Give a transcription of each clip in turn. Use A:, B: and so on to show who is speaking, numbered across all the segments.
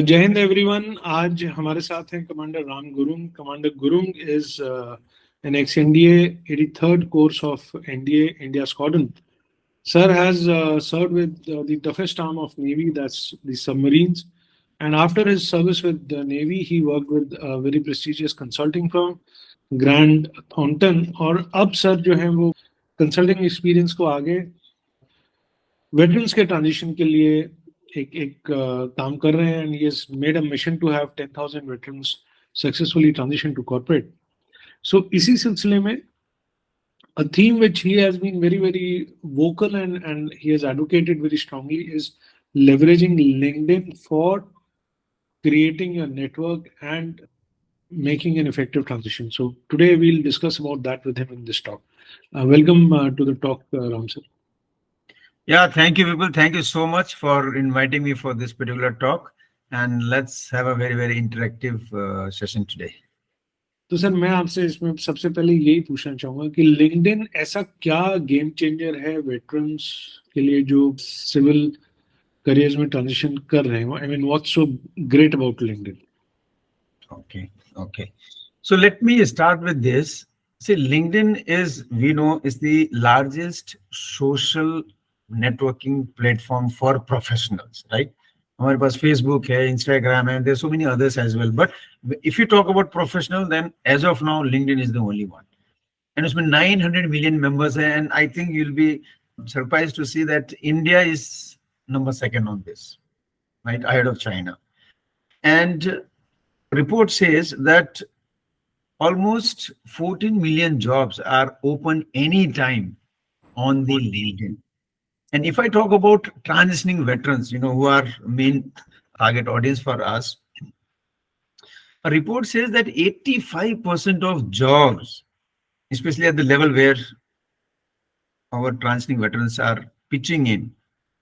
A: जय हिंद एवरीवन। आज हमारे साथ हैं commander Ram Gurung. Commander Gurung is an ex-NDA 83rd course of NDA India Squadron. Sir has served with the toughest arm of Navy, that's the submarines. And after his service with the Navy, he worked with a very prestigious consulting firm, Grant Thornton. और अब sir जो है वो consulting experience को आगे veterans के transition के लिए एक काम कर रहे हैं and he has made a mission to have 10,000 veterans successfully transition to corporate. So इसी सिलसिले में a theme which he has been very vocal and he has advocated very strongly is leveraging LinkedIn for creating a network and making an effective transition. So today we'll discuss about that with him in this talk. Welcome to the talk, Ram sir.
B: Yeah, thank you, people. Thank you so much for inviting me for this particular talk. And let's have a very interactive session today.
A: तो sir मैं आपसे इसमें सबसे पहले यही पूछना चाहूंगा कि लिंक्डइन ऐसा क्या गेम चेंजर है वेटरन्स के लिए जो सिविल करियर्स में ट्रांजिशन कर रहे हो. I mean what's so great about LinkedIn?
B: Okay. So let me start with this. See, LinkedIn is, we know, is the largest social networking platform for professionals, right? हमारे पास Facebook है, Instagram है, there are so many others as well. But if you talk about professional, then as of now, LinkedIn is the only one. And उसमें 900 million members है, and I think you'll be surprised to see that India is number 2 on this, right, ahead of China. And report says that almost 14 million jobs are open anytime on the LinkedIn. And if I talk about transitioning veterans, who are main target audience for us, a report says that 85% of jobs, especially at the level where our transitioning veterans are pitching in,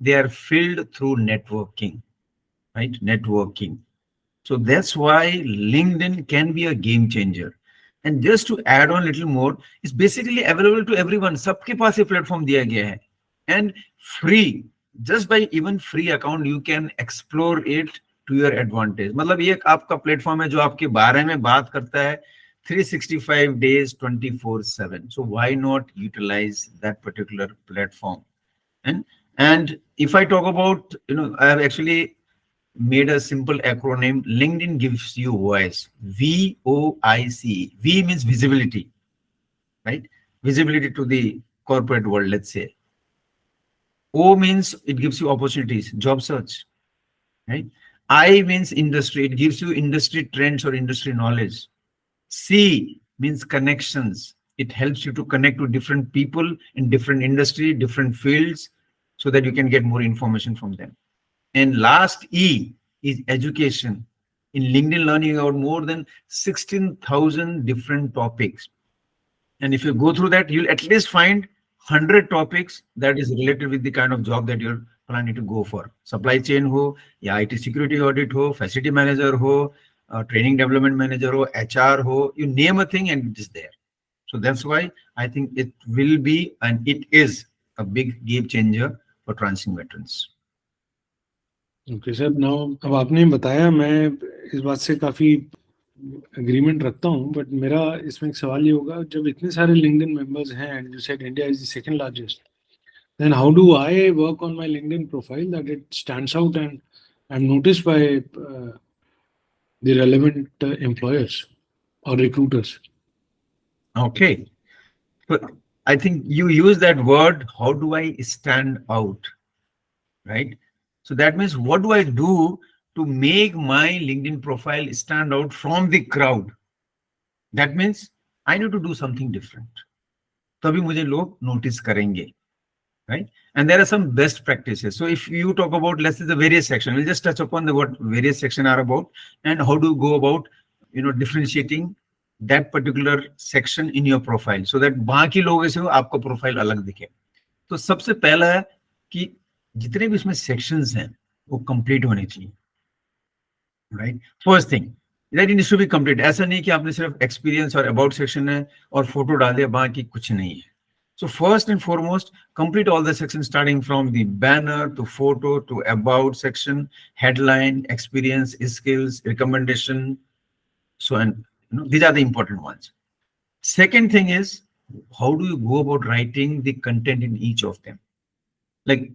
B: they are filled through networking, right? Networking. So that's why LinkedIn can be a game changer. And just to add on a little more, it's basically available to everyone. सबके पास ये platform दिया गया है. And free, just by even free account, you can explore it to your advantage. मतलब ये आपका platform है जो आपके बारे में बात करता है 365 days 24/7. So why not utilize that particular platform? And if I talk about, I have actually made a simple acronym. LinkedIn gives you voice. VOIC. V means visibility, right? Visibility to the corporate world, let's say. O means it gives you opportunities, job search, right? I means industry. It gives you industry trends or industry knowledge. C means connections. It helps you to connect to different people in different industry, different fields, so that you can get more information from them. And last E is education. In LinkedIn Learning, about more than 16,000 different topics. And if you go through that, you'll at least find 100 topics that is related with the kind of job that you're planning to go for. Supply chain ho, या IT security audit ho, facility manager ho, training development manager ho, HR ho, you name a thing and it is there. So that's why I think it will be, and it is a big game changer for transitioning veterans.
A: Okay sir, now अब आपने बताया, मैं इस बात से काफी agreement रखता हूँ, बट मेरा इसमें एक सवाल ये होगा, जब इतने सारे लिंक्डइन मेंबर्स हैं and you said India is the second largest, then how do I work on my LinkedIn profile that it stands out and I'm noticed by the relevant employers or recruiters?
B: Okay. But I think you use that word, how do I stand out, right? So that means what do I do to make my LinkedIn profile stand out from the crowd? That means I need to do something different. तभी मुझे लोग notice करेंगे, right? And there are some best practices. So if you talk about, let's say, the various section, we'll just touch upon what various section are about and how to go about, differentiating that particular section in your profile so that बाकी लोगों से आपका profile अलग दिखे. तो सबसे पहला है कि जितने भी इसमें सेक्शंस हैं वो कंप्लीट होने चाहिए, right? First thing that it needs to be complete. ऐसा नहीं कि आपने सिर्फ एक्सपीरियंस और अबाउट सेक्शन है और फोटो डाल दिया, बाकी कुछ नहीं है. So first and foremost, complete all the sections starting from the banner to photo to about section, headline, experience, skills, recommendation. So, and these are the important ones. Second thing is, how do you go about writing the content in each of them? Like,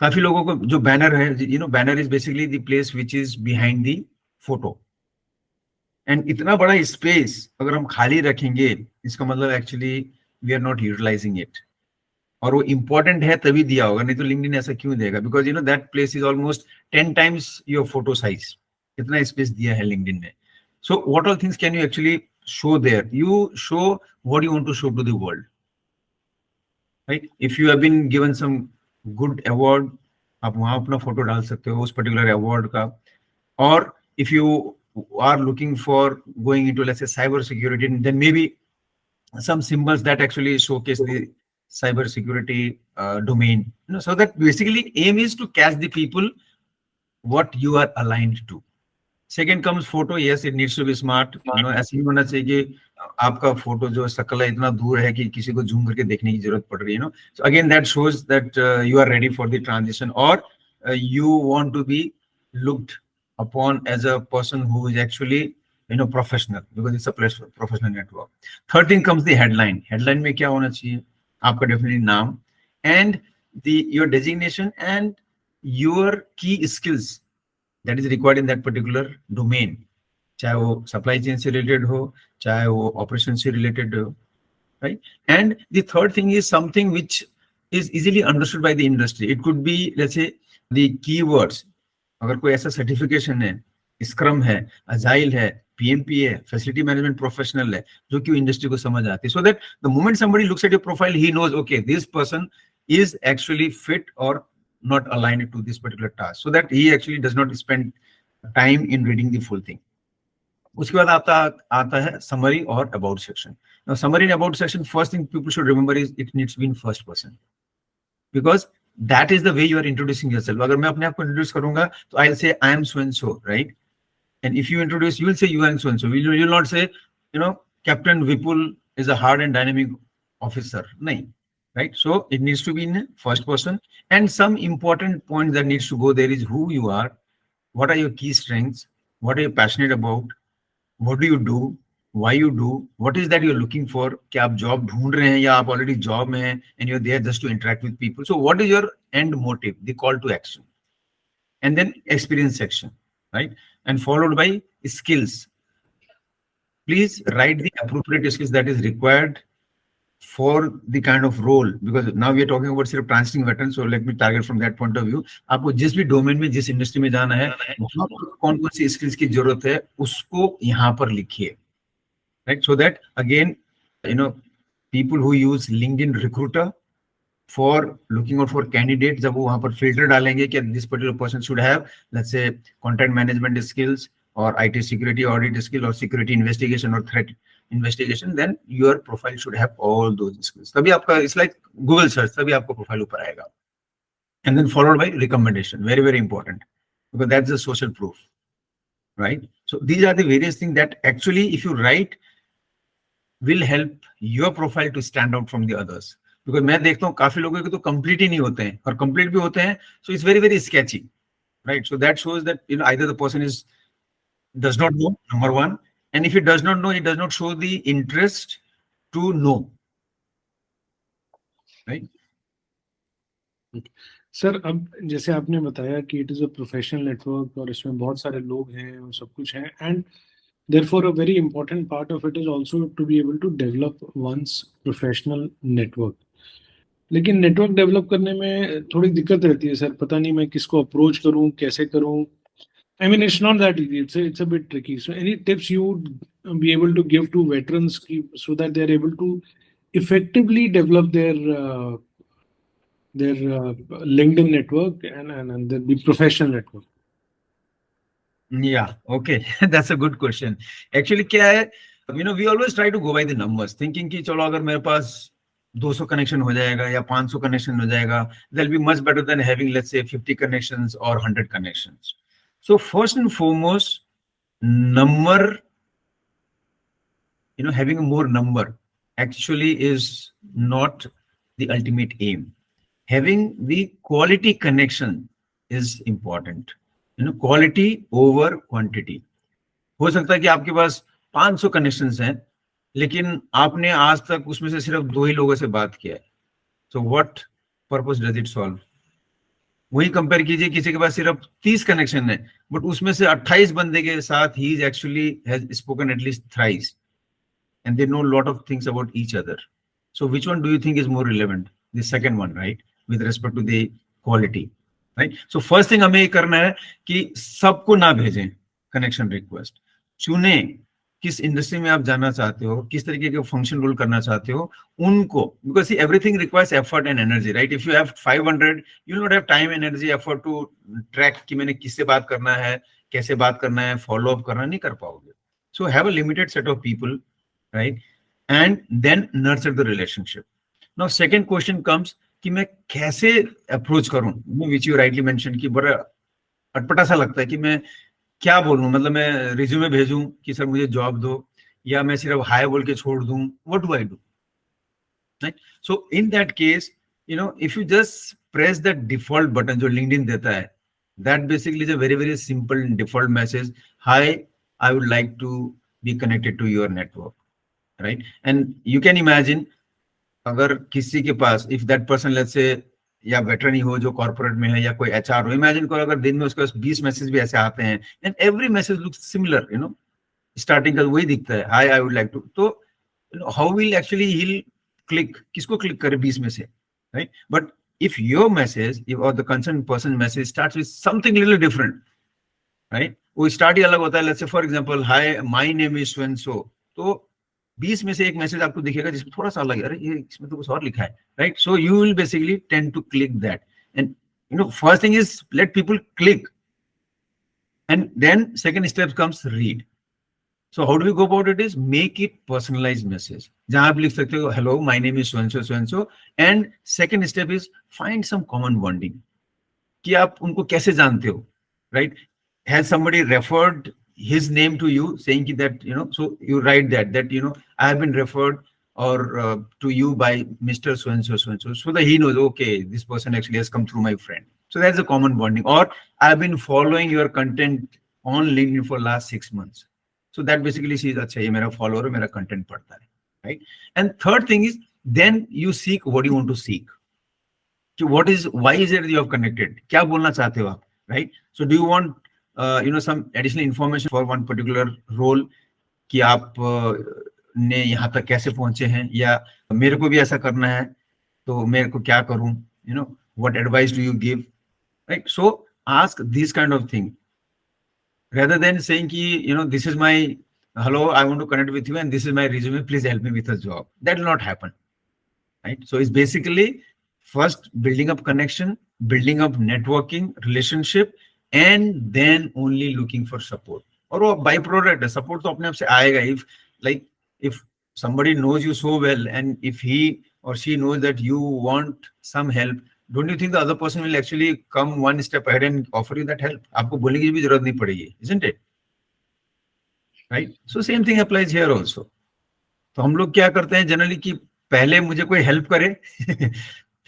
B: काफी लोगों को जो banner है, banner is basically the place which is behind the photo. And इतना बड़ा space अगर हम खाली रखेंगे, इसका मतलब actually we are not utilizing it. और वो important है तभी दिया होगा, नहीं तो LinkedIn ऐसा क्यों देगा? Because that place is almost 10 times your photo size. इतना space दिया है LinkedIn ने. So what all things can you actually show there? You show what you want to show to the world, right? If you have been given some good award, आप वहाँ अपना photo डाल सकते हो उस particular award का. Or if you are looking for going into, let's say, cyber security, then maybe some symbols that actually showcase the cyber security domain. So that basically aim is to catch the people what you are aligned to. Second comes photo. Yes, it needs to be smart. ऐसे ही होना चाहिए कि आपका photo जो शकल है इतना दूर है कि किसी को जूम करके देखने की जरूरत पड़ रही है. So again, that shows that you are ready for the transition, or you want to be looked upon as a person who is actually professional, because it's a professional network. Third thing comes the headline. Headline में क्या होना चाहिए? आपका definitely नाम and your designation and your key skills that is required in that particular domain. चाहे वो supply chain से related हो, चाहे वो operations से related हो, right? And the third thing is something which is easily understood by the industry. It could be, let's say, the keywords. अगर कोई ऐसा certification है, Scrum है, Agile है, PMP है, Facility Management Professional है, जो कि industry को समझ आती है. So that the moment somebody looks at your profile, he knows, okay, this person is actually fit or not aligned to this particular task. So that he actually does not spend time in reading the full thing. उसके बाद आता है summary or about section. Now, summary and about section, first thing people should remember is it needs to be in first person, because that is the way you are introducing yourself. अगर मैं अपने आप को introduce करूंगा, तो I'll say I am so and so, right? And if you introduce, you will say you are so and so. You will not say, Captain Vipul is a hard and dynamic officer. No, right? So it needs to be in first person. And some important points that needs to go there is who you are, what are your key strengths, what are you passionate about, what do you do, why you do, what is that you're looking for, कि आप job ढूंढ रहे हैं या आप already job में हैं and you're there just to interact with people. So what is your end motive, the call to action? And then experience section, right? And followed by skills. Please write the appropriate skills that is required for the kind of role, because now we are talking about सिर्फ transiting veteran. So let me target from that point of view. आपको जिस भी domain में, जिस industry में जाना है, वहाँ पर कौन-कौन सी skills की जरूरत है, उसको यहाँ पर लिखिए, right? So that again, people who use LinkedIn Recruiter for looking out for candidates, जब वो वहाँ पर filter डालेंगे कि this particular person should have, let's say, content management skills or IT security audit skill or security investigation or threat investigation, then your profile should have all those skills. तभी आपका, it's like Google search, तभी आपका profile ऊपर आएगा. And then followed by recommendation, very, very important, because that's the social proof, right? So these are the various things that actually, if you write, will help your profile to stand out from the others. Because मैं देखता हूँ काफी लोगों के तो complete ही नहीं होते हैं, और complete भी होते हैं, so it's very, very sketchy, right? So that shows that either the person does not know, number one, and if he does not know, he does not show the interest to know, right?
A: Sir, अब जैसे आपने बताया कि it is a professional network और इसमें बहुत सारे लोग हैं और सब कुछ है, and therefore a very important part of it is also to be able to develop one's professional network. लेकिन नेटवर्क डेवलप करने में थोड़ी दिक्कत रहती है सर, पता नहीं मैं किसको अप्रोच करूं, कैसे करूं. I mean, it's not that easy. It's a bit tricky. So any tips you would be able to give to veterans so that they're able to effectively develop their LinkedIn network and the professional network?
B: Yeah, okay. That's a good question. Actually, क्या है, we always try to go by the numbers, thinking कि चलो अगर मेरे पास 200 connection हो जाएगा या 500 connection हो जाएगा, that'll be much better than having, let's say, 50 connections or 100 connections. So first and foremost, number, having a more number actually is not the ultimate aim. Having the quality connection is important. Quality over quantity. हो सकता है कि आपके पास 500 connections हैं, लेकिन आपने आज तक उसमें से सिर्फ 2 ही लोगों से बात किया है. So what purpose does it solve? वही कंपेयर कीजिए, किसी के पास सिर्फ 30 कनेक्शन है, बट उसमें से 28 बंदे के साथ ही actually has spoken at least thrice and they know a lot of things about each other. So which one do you think is more relevant? The second one, right? With respect to the quality, right? So first thing हमें ये करना है कि सबको ना भेजें connection request. चुने किस इंडस्ट्री में आप जाना चाहते हो, किस तरीके के फंक्शन रोल करना चाहते हो उनको, because everything requires effort and energy, right? If you have 500, you will not have time energy effort to track कि मैंने किससे बात करना है, कैसे बात करना है, फॉलो अप करना नहीं कर पाओगे. So have a limited set of people, right? And then nurture the relationship. Now second question comes कि मैं कैसे अप्रोच करूं, which you rightly mentioned कि बड़ा अटपटा सा लगता है कि मैं क्या बोलूं, मतलब मैं रिज्यूमे भेजूं कि सर मुझे जॉब दो, या मैं सिर्फ हाय बोल के छोड़ दूं. What do I do? Right? So in that case, if you just press that default button जो LinkedIn देता है, that basically is a very very simple default message. Hi, I would like to be connected to your network. Right? And you can imagine अगर किसी के पास, if that person let's say या veteran ही हो जो corporate में है या कोई एचआर हो, इमेजिन करो अगर दिन में उसके पास 20 मैसेज भी ऐसे आते हैं, and every message looks similar, starting का वही दिखता है, hi I would like to. तो how will actually he click, किसको क्लिक करे 20 में से, right? But if your message और the concern person message starts with something little different, right? वो स्टार्ट ही अलग होता है. Let's say for example, hi my name is so and so, तो 20 में से एक मैसेज आपको दिखेगा जिसमें थोड़ा सा अलग है, अरे ये इसमें तो कुछ और लिखा है, right? So you will basically tend to click that. And first thing is let people click, and then second step comes read. So how do we go about it? Is make it personalised message, जहां आप लिख सकते हो hello my name is so and so, and second step is find some common bonding, कि आप उनको कैसे जानते हो, right? Has somebody referred his name to you, saying that, so you write that, I have been referred or to you by Mr. so and so, so that he knows, okay, this person actually has come through my friend. So that's a common bonding. Or I have been following your content on LinkedIn for last 6 months. So that basically says, acha ye mera follower hai, mera content padhta hai, right? And third thing is, then you seek what you want to seek. So why is it that you have connected? Kya bolna chahte ho aap, right? So do you want some additional information for one particular role, कि आप ने यहाँ तक कैसे पहुंचे हैं, या मेरे को भी ऐसा करना है तो मेरे को क्या करूं, what advice do you give, right? So ask this kind of thing rather than saying कि this is my hello, I want to connect with you and this is my resume, please help me with a job. That will not happen, right? So it's basically first building up connection, building up networking, relationship, and then only looking for support. और वो by product है, support तो अपने आप से आएगा. if somebody knows you so well and if he or she knows that you want some help, don't you think the other person will actually come one step ahead and offer you that help? आपको बोलने की भी जरूरत नहीं पड़ेगी, isn't it? Right? So same thing applies here also. तो हम लोग क्या करते हैं जनरली कि पहले मुझे कोई हेल्प करे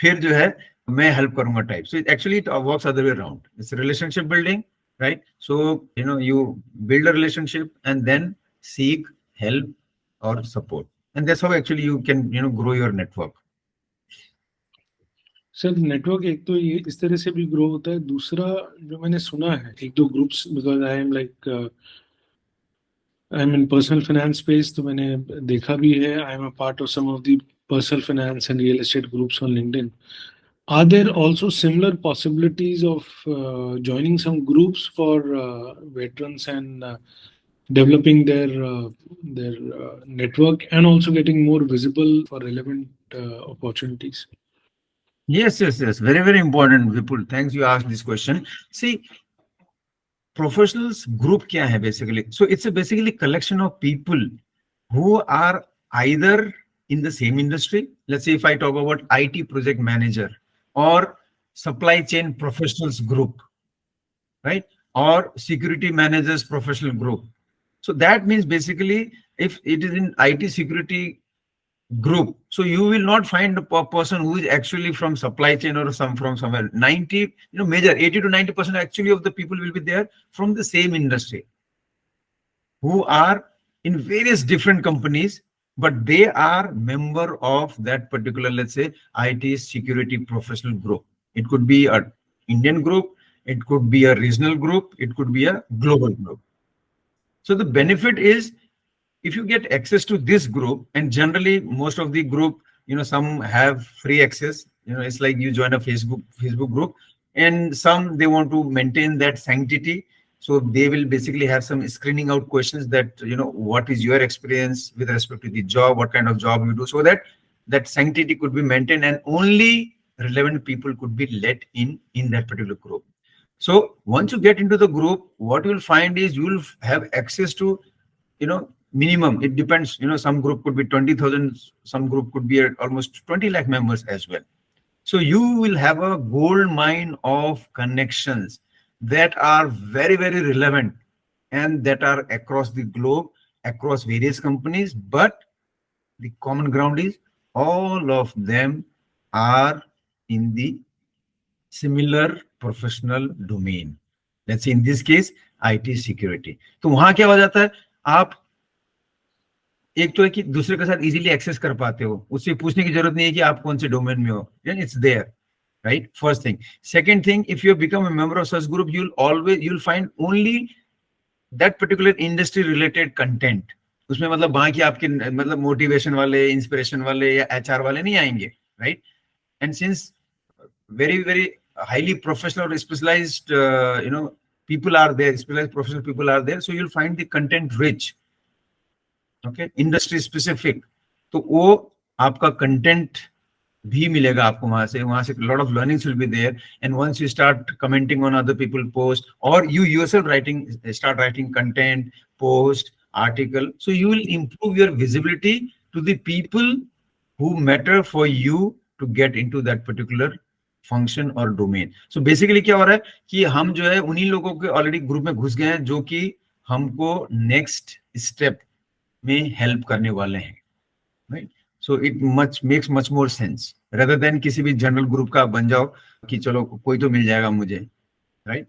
B: फिर जो है मैं हेल्प करूंगा type. So actually it works other way around. It's relationship building, right? So you build a relationship and then seek help or support, and that's how actually you can grow your network.
A: Sir network एक तो ये इस तरह से भी grow होता है. दूसरा जो मैंने सुना है, एक दो groups, because I am in personal finance space, तो मैंने देखा भी है. I am a part of some of the personal finance and real estate groups on LinkedIn. Are there also similar possibilities of joining some groups for veterans and developing their network and also getting more visible for relevant opportunities?
B: Yes. Very, very important, Vipul. Thanks you asked this question. See, professionals group kya hai basically? So it's a basically collection of people who are either in the same industry. Let's say if I talk about IT project manager or supply chain professionals group, right? Or security managers professional group. So that means basically if it is in IT security group. So you will not find a person who is actually from supply chain or from somewhere. 90, major 80 to 90% actually of the people will be there from the same industry, who are in various different companies, but they are member of that particular, let's say, IT security professional group. It could be an Indian group, it could be a regional group, it could be a global group. So the benefit is, if you get access to this group, and generally most of the group, some have free access, it's like you join a Facebook group, and some they want to maintain that sanctity. So they will basically have some screening out questions that, what is your experience with respect to the job, what kind of job you do, so that that sanctity could be maintained and only relevant people could be let in that particular group. So once you get into the group, what you'll find is you'll have access to, minimum, it depends, some group could be 20,000, some group could be almost 20 lakh members as well. So you will have a gold mine of connections that are very, very relevant and that are across the globe, across various companies, but the common ground is all of them are in the similar professional domain. Let's say in this case, IT security. तो वहां क्या हो जाता है, आप एक तो है कि दूसरे के साथ इजीली एक्सेस कर पाते हो, उससे पूछने की जरूरत नहीं है कि आप कौन से डोमेन में हो, it's there, right? First thing. Second thing, if you become a member of such group, you'll find only that particular industry related content. उसमें मतलब वहां की आपके मतलब मोटिवेशन वाले, इंस्पिरेशन वाले या HR वाले नहीं आएंगे, right? And since very, very highly professional or specialized, people are there, specialized professional people are there, so you'll find the content rich. Okay, industry specific. तो वो आपका content भी मिलेगा आपको वहां से lot of learnings will be there. And once you start commenting on other people post, or you yourself start writing content, post, article, so you will improve your visibility to the people who matter for you to get into that particular function or domain. So basically क्या हो रहा है कि हम जो है उन्हीं लोगों के ऑलरेडी ग्रुप में घुस गए हैं जो कि हमको नेक्स्ट स्टेप में हेल्प करने वाले हैं, right? So it makes much more sense rather than किसी भी जनरल ग्रुप का बन जाओ कि चलो कोई तो मिल जाएगा मुझे, right?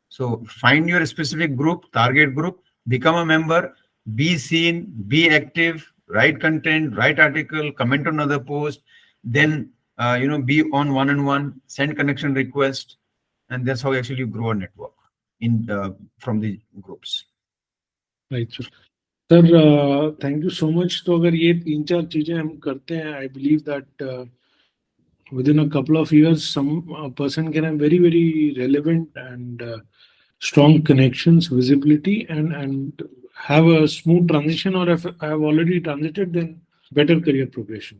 B: So find your specific group, target group, become a member, be seen, be active, write content, write article, comment on other post, then be on one-on-one, send connection request, and that's how actually you grow a network in from the groups.
A: Right, sir. Sir, thank you so much. तो अगर ये 3-4 चीजें हम करते हैं, I believe that within a couple of years, some person can have very, very relevant and strong connections, visibility, and have a smooth transition, or if I have already transited, then better career progression.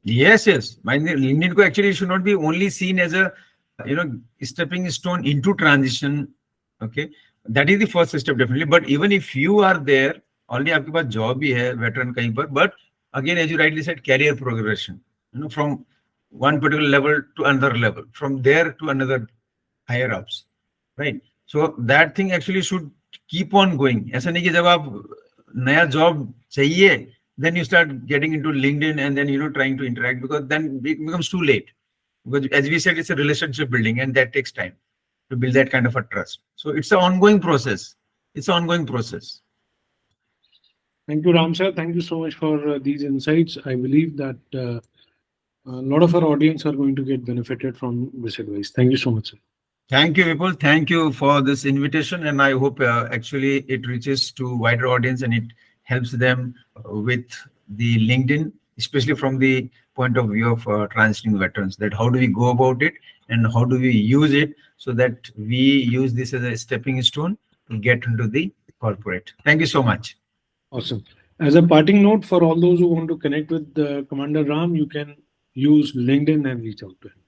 B: Yes. My LinkedIn actually should not be only seen as a stepping stone into transition. Okay, that is the first step definitely. But even if you are there, already आपके पास job भी है, veteran कहीं पर, but again as you rightly said, career progression, from one particular level to another level, from there to another higher ups, right? So that thing actually should keep on going. ऐसा नहीं कि जब आप नया job चाहिए, then you start getting into LinkedIn and then trying to interact, because then it becomes too late. Because as we said, it's a relationship building and that takes time to build that kind of a trust. So it's an ongoing process.
A: Thank you, Ram sir. Thank you so much for these insights. I believe that a lot of our audience are going to get benefited from this advice. Thank you so much, sir.
B: Thank you, Vipul. Thank you for this invitation, and I hope actually it reaches to wider audience and it helps them with the LinkedIn, especially from the point of view of transitioning veterans, that how do we go about it and how do we use it so that we use this as a stepping stone to get into the corporate. Thank you so much.
A: Awesome. As a parting note, for all those who want to connect with Commander Ram, you can use LinkedIn and reach out to him.